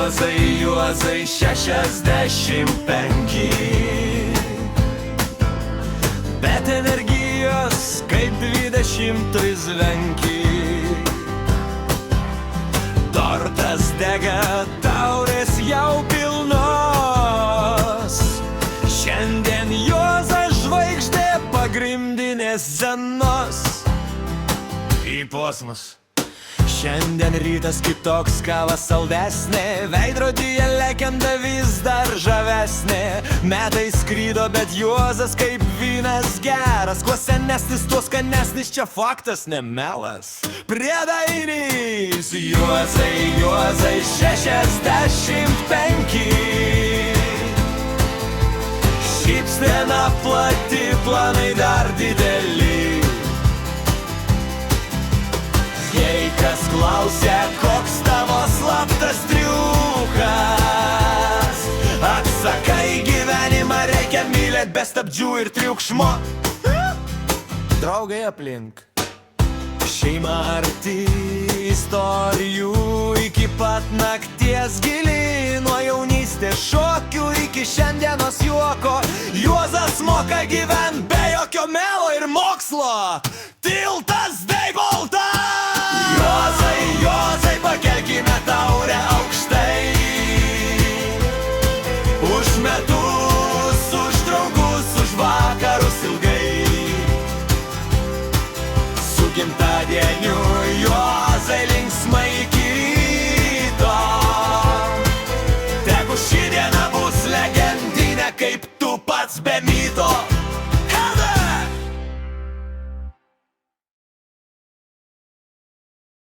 Juozai, Juozai 65, bet energijos kaip 20 zvenki. Tortas dega, taurės jau pilnos, šiandien Juozas žvaigždė pagrindinės scenos. Į posmus. Šiandien rytas kitoks, kava saldesnė, veidrodyje legenda vis dar žavesnė. Metai skrydo, bet Juozas kaip vynas geras, kuo senesnis, tuo skanesnis, čia faktas, ne melas. Priedainys Juozai, Juozai 65, šypsena plati, planai dar dideli. Jei kas klausia, koks tavo slaptas triukas, atsakai, gyvenimą reikia mylėt be stabdžių ir triukšmo. Draugai aplink, šeima arti, istorijų iki pat nakties gili, nuo jaunystės šokių iki šiandienos juoko. Juozas moka gyvent be jokio melo ir mokslo. Tiltas Deiboltas! Juozai, Juozai, pakelkime taurę aukštai, už metus, už draugus, už vakarus ilgai. Su gimtadieniu Juozai!